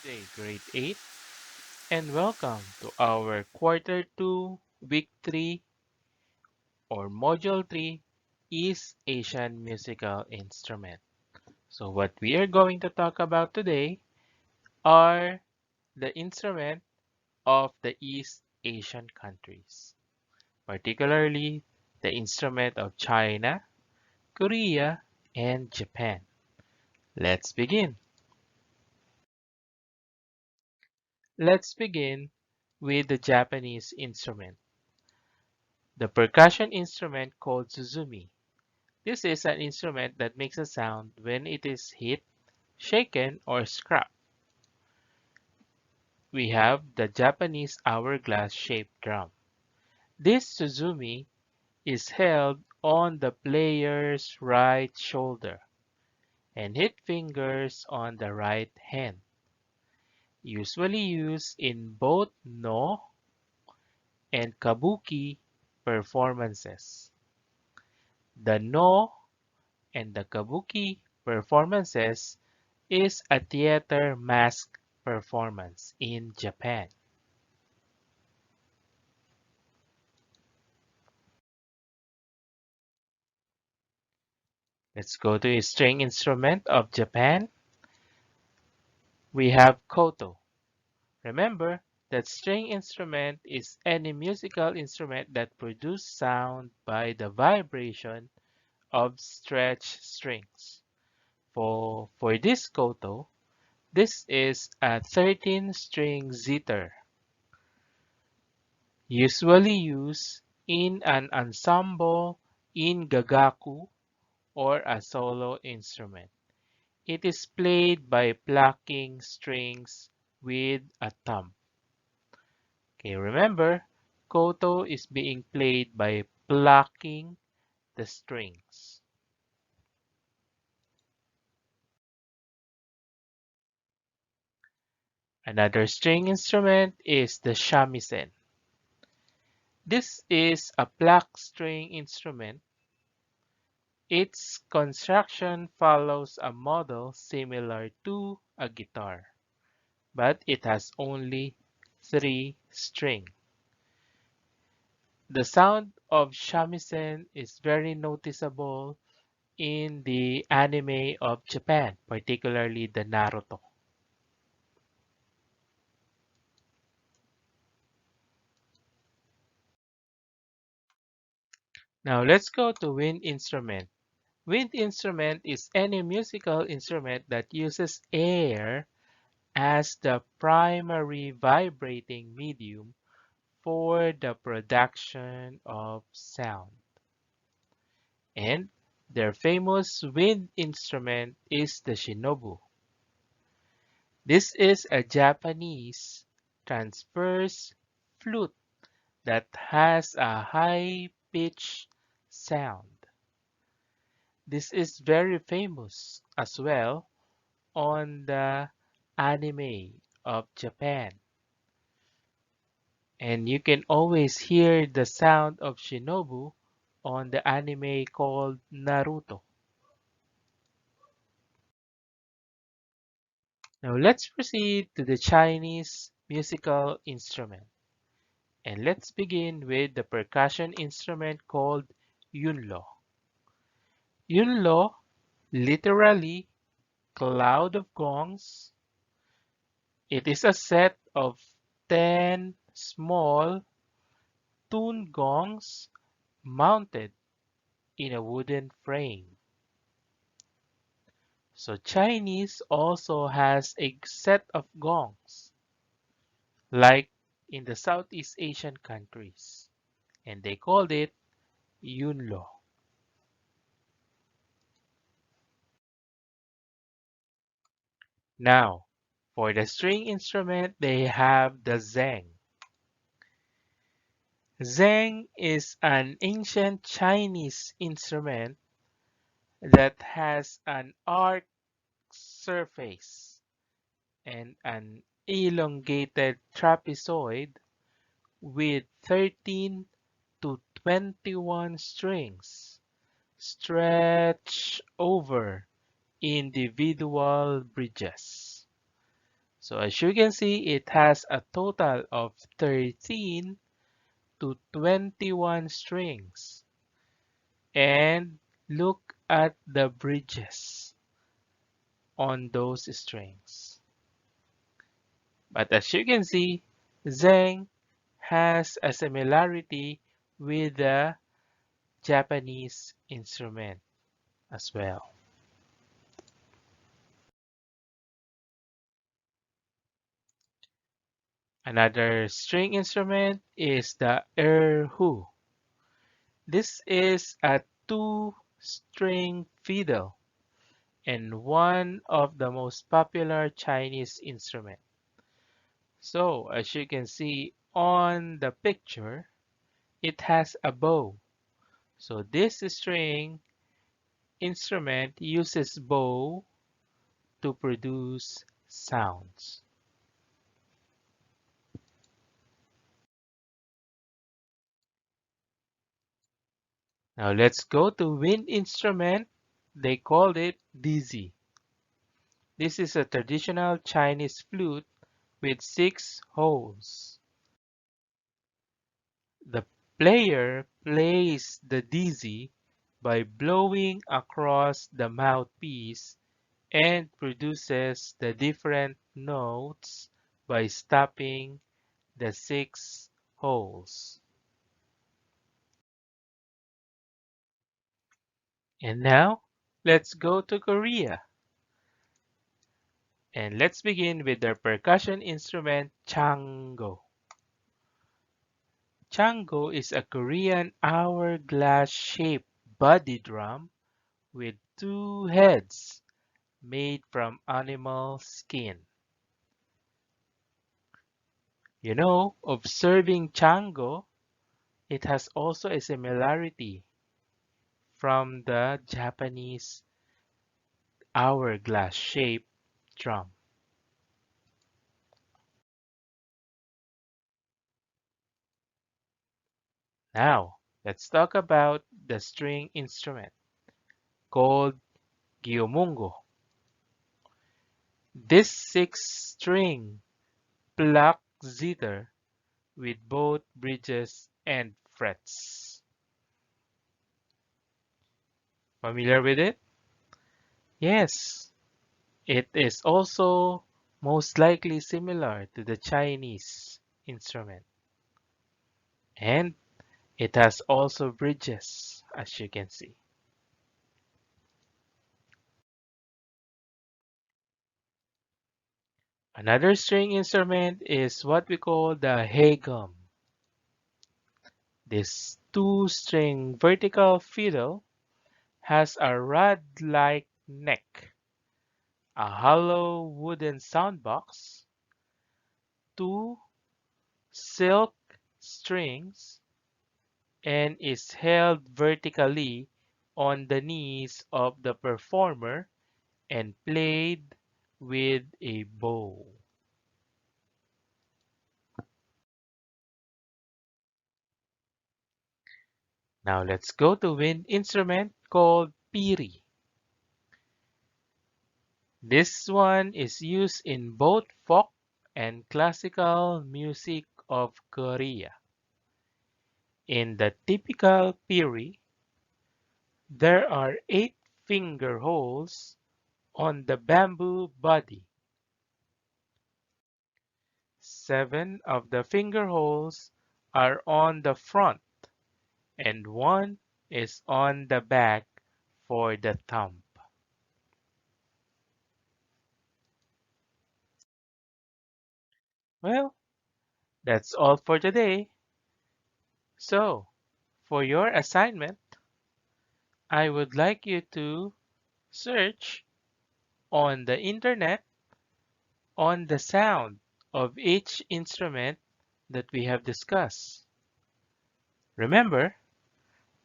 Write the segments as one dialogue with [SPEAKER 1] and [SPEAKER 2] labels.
[SPEAKER 1] Day grade 8 and welcome to our quarter 2 week 3 or module 3 East Asian musical instrument. So what we are going to talk about today are the instrument of the East Asian countries, particularly the instrument of China, Korea, and Japan. Let's begin. Let's begin with the Japanese instrument, the percussion instrument called suzumi. This is an instrument that makes a sound when it is hit, shaken, or scrapped. We have the Japanese hourglass-shaped drum. This suzumi is held on the player's right shoulder and hit fingers on the right hand, usually used in both no and kabuki performances. The no and the kabuki performances is a theater mask performance in Japan. Let's go to a string instrument of Japan. We have koto. Remember that string instrument is any musical instrument that produces sound by the vibration of stretched strings. For this koto, this is a 13-string zither, usually used in an ensemble in gagaku or a solo instrument. It is played by plucking strings with a thumb. Okay, remember, koto is being played by plucking the strings. Another string instrument is the shamisen. This is a plucked string instrument. Its construction follows a model similar to a guitar, but it has only 3 strings. The sound of shamisen is very noticeable in the anime of Japan, particularly the Naruto. Now let's go to wind instrument. Wind instrument is any musical instrument that uses air as the primary vibrating medium for the production of sound. And their famous wind instrument is the shinobu. This is a Japanese transverse flute that has a high-pitched sound. This is very famous as well on the anime of Japan. And you can always hear the sound of shinobu on the anime called Naruto. Now let's proceed to the Chinese musical instrument. And let's begin with the percussion instrument called yunlo. Yunlo, literally cloud of gongs. It is a set of 10 small tune gongs mounted in a wooden frame. So Chinese also has a set of gongs, like in the Southeast Asian countries, and they called it yunlo. Now, for the string instrument, they have the zeng. Zeng is an ancient Chinese instrument that has an arched surface and an elongated trapezoid with 13 to 21 strings stretched over individual bridges. So as you can see, it has a total of 13 to 21 strings. And look at the bridges on those strings. But as you can see, Zeng has a similarity with the Japanese instrument as well. Another string instrument is the erhu. This is a two-string fiddle and one of the most popular Chinese instruments. So as you can see on the picture, it has a bow. So this string instrument uses bow to produce sounds. Now let's go to wind instrument. They called it dizi. This is a traditional Chinese flute with 6 holes. The player plays the dizi by blowing across the mouthpiece and produces the different notes by stopping the 6 holes. And now, let's go to Korea. And let's begin with their percussion instrument, chango. Chango is a Korean hourglass-shaped body drum with 2 heads made from animal skin. You know, observing chango, it has also a similarity from the Japanese hourglass-shaped drum. Now, let's talk about the string instrument called gyomungo. This 6-string pluck zither with both bridges and frets. Familiar with it? Yes, it is also most likely similar to the Chinese instrument. And it has also bridges, as you can see. Another string instrument is what we call the haegum. This two-string vertical fiddle has a rod-like neck, a hollow wooden soundbox, two silk strings, and is held vertically on the knees of the performer and played with a bow. Now let's go to wind instrument called piri. This one is used in both folk and classical music of Korea. In the typical piri, there are 8 finger holes on the bamboo body. 7 of the finger holes are on the front and 1 is on the back for the thumb. Well, that's all for today. So, for your assignment, I would like you to search on the internet on the sound of each instrument that we have discussed. Remember,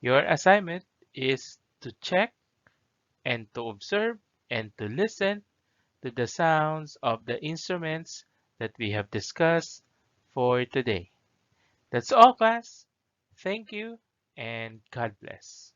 [SPEAKER 1] your assignment is to check and to observe and to listen to the sounds of the instruments that we have discussed for today. That's all, class. Thank you and God bless.